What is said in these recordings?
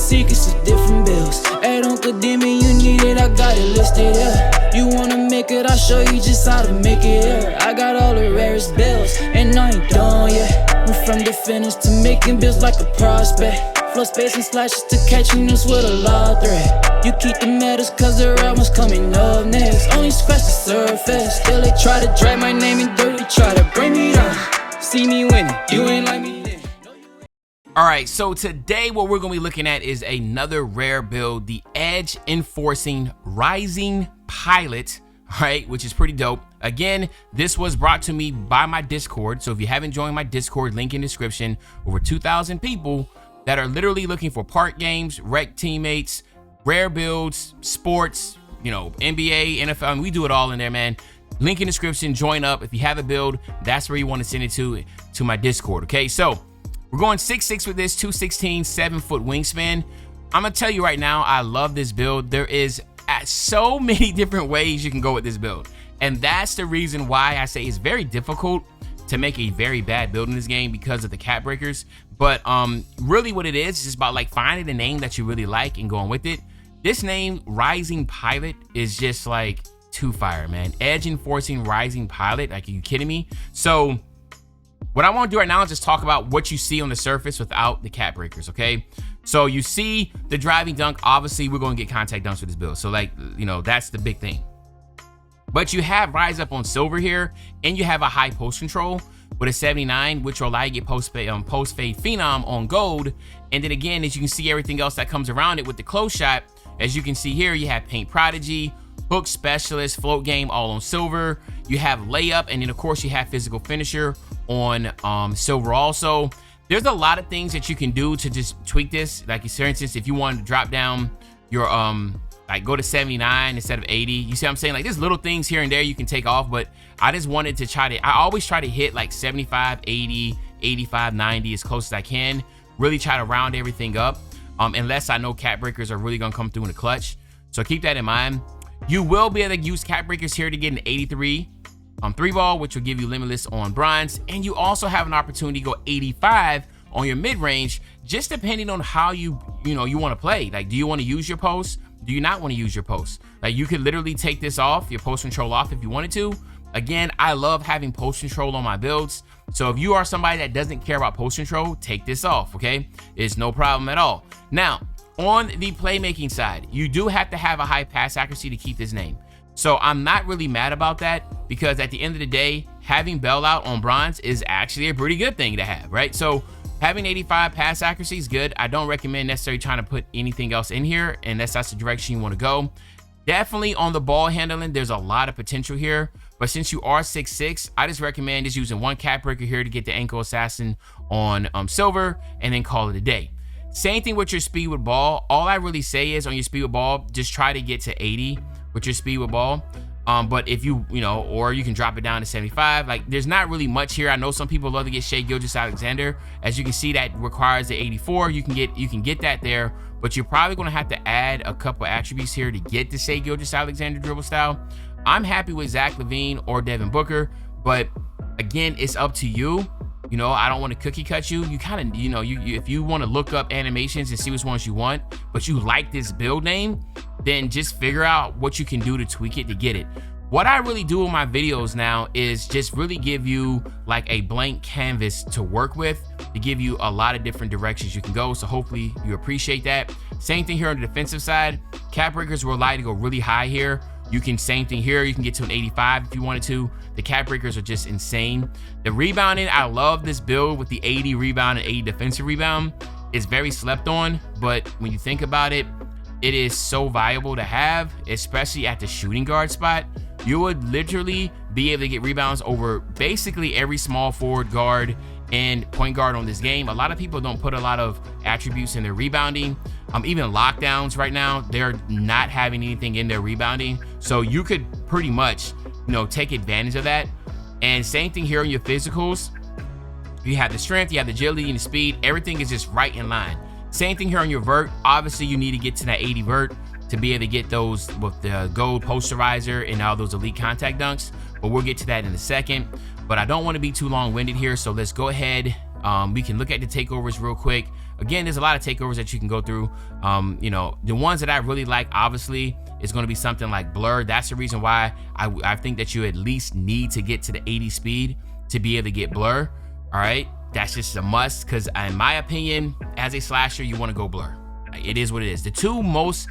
secrets of different bills. At Uncle Demon, you need it, I got it listed here. You wanna make it, I'll show you just how to make it here. I got all the rarest bills, and I ain't done yet. Went from the finish to making bills like a prospect. Flow space and slashes to catching us with a law threat. You keep the medals cause the right one's coming up next. Only scratch the surface. Still they try to drag my name in dirt, they try to bring me down. See me winning, you ain't like me then. Alright, so today what we're going to be looking at is another rare build, the Edge Enforcing Rising Pilot, right, which is pretty dope. Again, this was brought to me by my Discord, so if you haven't joined my Discord, link in description. Over 2,000 people that are literally looking for park games, rec teammates, rare builds, sports, you know, NBA, NFL. I mean, we do it all in there, man. Link in description, join up. If you have a build, that's where you want to send it to my Discord, okay? So we're going 6'6" with this, 216, 7-foot wingspan. I'm gonna tell you right now, I love this build. There is so many different ways you can go with this build, and that's the reason why I say it's very difficult to make a very bad build in this game because of the cap breakers. But really what it is just about like finding a name that you really like and going with it. This name, Rising Pilot, is just like too fire, man. Edge Enforcing Rising Pilot, like, are you kidding me? So what I want to do right now is just talk about what you see on the surface without the cap breakers, okay? So you see the driving dunk. Obviously we're going to get contact dunks with this build, so like, you know, that's the big thing. But you have rise up on silver here, and you have a high post control with a 79, which will allow you to get post fade phenom on gold. And then again, as you can see, everything else that comes around it with the close shot, as you can see here, you have paint prodigy, hook specialist, float game, all on silver. You have layup, and then of course you have physical finisher on silver also. There's a lot of things that you can do to just tweak this. Like, for instance, if you wanted to drop down your like go to 79 instead of 80, you see what I'm saying? Like, there's little things here and there you can take off, but I just wanted to I always try to hit like 75, 80, 85, 90 as close as I can. Really try to round everything up, unless I know cap breakers are really gonna come through in the clutch. So keep that in mind. You will be able to use cap breakers here to get an 83 3 ball, which will give you limitless on bronze, and you also have an opportunity to go 85 on your mid-range, just depending on how you want to play. Like, do you want to use your post? Do you not want to use your post? Like, you could literally take this off, your post control off, if you wanted to. Again, I love having post control on my builds, so if you are somebody that doesn't care about post control, take this off, okay? It's no problem at all. Now, on the playmaking side, you do have to have a high pass accuracy to keep this name. So I'm not really mad about that, because at the end of the day, having bailout on bronze is actually a pretty good thing to have, right? So having 85 pass accuracy is good. I don't recommend necessarily trying to put anything else in here unless that's the direction you want to go. Definitely on the ball handling, there's a lot of potential here, but since you are 6'6", I just recommend just using one cap breaker here to get the ankle assassin on silver, and then call it a day. Same thing with your speed with ball. All I really say is on your speed with ball, just try to get to 80 with your speed with ball. But if you know, or you can drop it down to 75. Like, there's not really much here. I know some people love to get Shai Gilgeous-Alexander. As you can see, that requires the 84. You can get that there, but you're probably going to have to add a couple attributes here to get the Shai Gilgeous-Alexander dribble style. I'm happy with Zach LaVine or Devin Booker, but again, it's up to you. You know, I don't want to cookie cut you. You kind of, you know, if you want to look up animations and see which ones you want, but you like this build name, then just figure out what you can do to tweak it to get it. What I really do in my videos now is just really give you like a blank canvas to work with, to give you a lot of different directions you can go. So hopefully you appreciate that. Same thing here on the defensive side. Cap breakers will allow you to go really high here. You can, same thing here, you can get to an 85 if you wanted to. The cap breakers are just insane. The rebounding, I love this build with the 80 rebound and 80 defensive rebound. It's very slept on, but when you think about it, it is so valuable to have, especially at the shooting guard spot. You would literally be able to get rebounds over basically every small forward, guard, and point guard on this game. A lot of people don't put a lot of attributes in their rebounding. Even lockdowns right now, they're not having anything in their rebounding. So you could pretty much, you know, take advantage of that. And same thing here on your physicals. You have the strength, you have the agility and the speed. Everything is just right in line. Same thing here on your vert. Obviously, you need to get to that 80 vert to be able to get those with the gold posterizer and all those elite contact dunks. But we'll get to that in a second. But I don't want to be too long-winded here, so let's go ahead We can look at the takeovers real quick. Again, there's a lot of takeovers that you can go through. You know, the ones that I really like, obviously, is going to be something like Blur. That's the reason why I think that you at least need to get to the 80 speed to be able to get Blur. All right, that's just a must, because in my opinion, as a slasher, you want to go Blur. It is what it is. The two most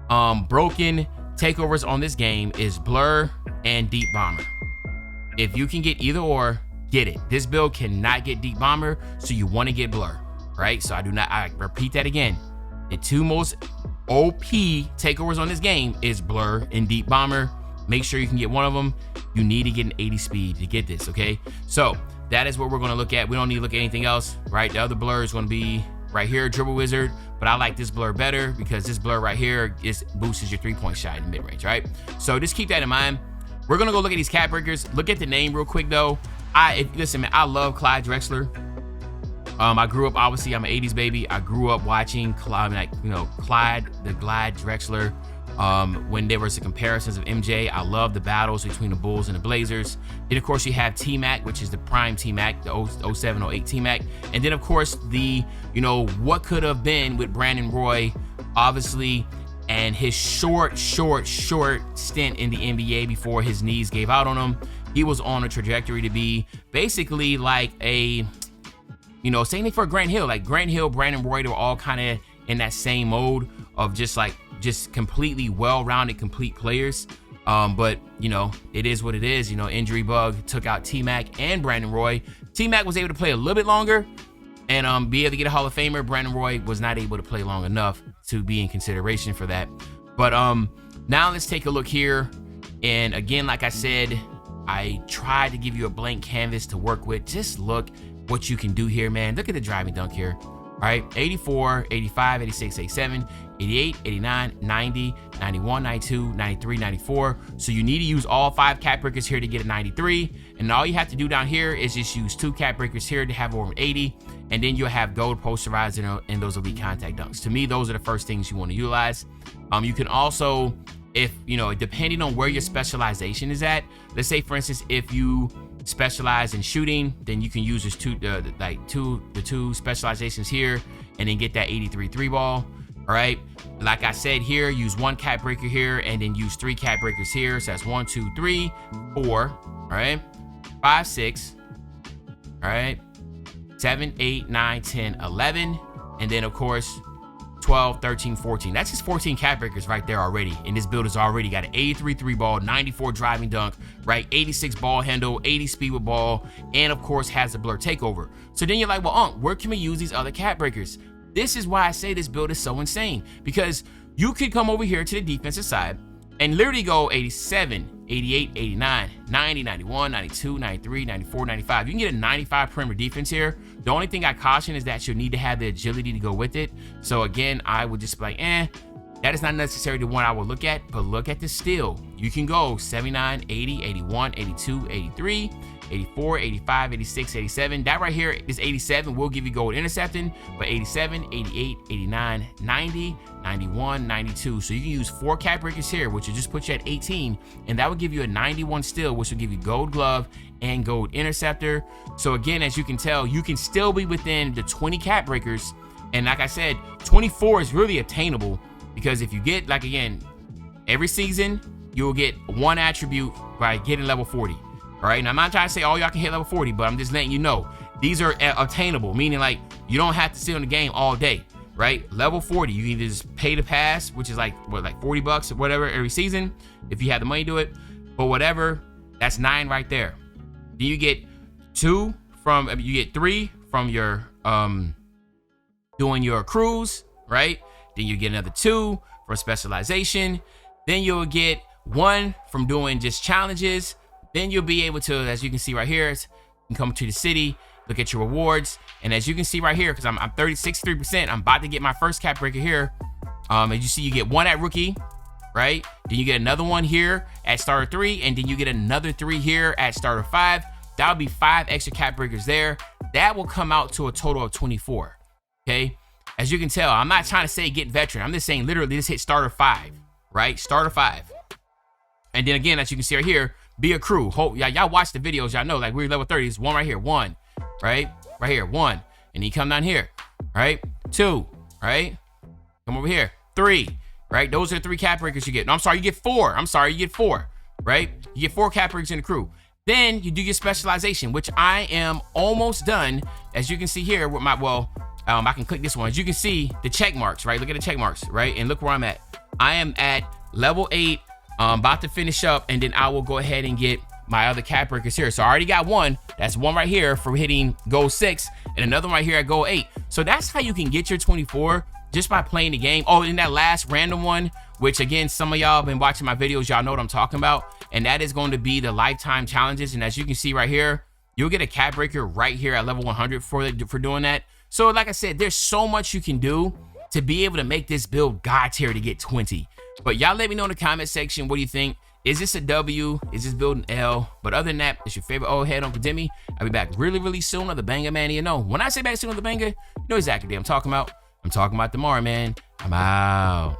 broken takeovers on this game is Blur and Deep Bomber. If you can get either or, get it. This build cannot get Deep Bomber, so you want to get Blur, right? So I repeat that again. The two most OP takeovers on this game is Blur and Deep Bomber. Make sure you can get one of them. You need to get an 80 speed to get this, okay? So that is what we're going to look at. We don't need to look at anything else, right? The other Blur is going to be right here, Dribble Wizard, but I like this Blur better because this Blur right here boosts your 3-point shot in mid-range, right? So just keep that in mind. We're going to go look at these cap breakers. Look at the name real quick, though. Listen, man, I love Clyde Drexler. I grew up, obviously, I'm an 80s baby. I grew up watching Clyde Drexler. When there was the comparisons of MJ, I love the battles between the Bulls and the Blazers. Then, of course, you have T-Mac, which is the prime T-Mac, the 07, 08 T-Mac. And then, of course, what could have been with Brandon Roy, obviously, and his short stint in the NBA before his knees gave out on him. He was on a trajectory to be basically like same thing for Grant Hill. Like Grant Hill, Brandon Roy, they were all kind of in that same mode of just completely well-rounded, complete players. But it is what it is. Injury bug took out T-Mac and Brandon Roy. T-Mac was able to play a little bit longer and be able to get a Hall of Famer. Brandon Roy was not able to play long enough to be in consideration for that. But now let's take a look here. And again, like I said, I tried to give you a blank canvas to work with. Just look what you can do here, man. Look at the driving dunk here. All right, 84, 85, 86, 87, 88, 89, 90, 91, 92, 93, 94. So you need to use all 5 cap breakers here to get a 93. And all you have to do down here is just use 2 cap breakers here to have over 80. And then you'll have gold posterizer and those elite contact dunks. To me, those are the first things you want to utilize. You can also, depending on where your specialization is at, let's say, for instance, if you specialize in shooting, then you can use this the two specializations here and then get that 83 3 ball. All right, like I said here, use 1 cap breaker here and then use 3 cap breakers here. So that's 1, 2, 3, 4. All right, 5, 6. All right, 7, 8, 9, 10, 11, and then of course 12, 13, 14. That's just 14 cap breakers right there already. And this build has already got an 83 3 ball, 94 driving dunk, right? 86 ball handle, 80 speed with ball, and of course has a Blur takeover. So then you're like, well, where can we use these other cap breakers? This is why I say this build is so insane, because you could come over here to the defensive side and literally go 87, 88, 89, 90, 91, 92, 93, 94, 95. You can get a 95 perimeter defense here. The only thing I caution is that you'll need to have the agility to go with it. So again, I would just be like, that is not necessarily the one I would look at, but look at the steal. You can go 79, 80, 81, 82, 83, 84, 85, 86, 87. That right here, this 87 will give you gold intercepting, but 87, 88, 89, 90, 91, 92. So you can use 4 cap breakers here, which will just put you at 18, and that will give you a 91 steal, which will give you gold glove and gold interceptor. So again, as you can tell, you can still be within the 20 cap breakers. And like I said, 24 is really attainable, because if you get, like, again, every season, you'll get 1 attribute by getting level 40. All right, and I'm not trying to say all y'all can hit level 40, but I'm just letting you know these are attainable, meaning like you don't have to sit on the game all day, right? Level 40, you can just pay to pass, which is like $40 or whatever every season if you have the money to do it. But whatever, that's 9 right there. Then you get 3 from your doing your cruise, right? Then you get another 2 for specialization. Then you'll get 1 from doing just challenges. Then you'll be able to, as you can see right here, you can come to the city, look at your rewards. And as you can see right here, because I'm 63%, I'm about to get my first cap breaker here. As you see, you get 1 at rookie, right? Then you get another 1 here at starter 3, and then you get another 3 here at starter 5. That'll be 5 extra cap breakers there. That will come out to a total of 24, okay? As you can tell, I'm not trying to say get veteran. I'm just saying literally just hit starter 5, right? Starter 5. And then again, as you can see right here, be a crew. Y'all watch the videos, y'all know, like we're level 30. It's 1 right here, 1, right? right here, 1. And then you come down here, right? 2, right? Come over here, 3, right? Those are 3 cap breakers you get. No, I'm sorry, you get 4. I'm sorry, you get 4, right? You get 4 cap breakers in the crew. Then you do your specialization, which I am almost done. As you can see here with my, I can click this one. As you can see, the check marks, right? Look at the check marks, right? And look where I'm at. I am at level 8, about to finish up, and then I will go ahead and get my other cap breakers here. So I already got 1. That's 1 right here for hitting goal 6, and another one right here at goal 8. So that's how you can get your 24 just by playing the game. Oh, and that last random one, which again, some of y'all been watching my videos, y'all know what I'm talking about. And that is going to be the lifetime challenges. And as you can see right here, you'll get a cap breaker right here at level 100 for doing that. So like I said, there's so much you can do to be able to make this build God tier to get 20. But y'all let me know in the comment section, what do you think? Is this a W? Is this build an L? But other than that, it's your favorite old head, Uncle Demi. I'll be back really, really soon on the banger, man. You know, when I say back soon on the banger, you know exactly what I'm talking about. I'm talking about tomorrow, man. I'm out.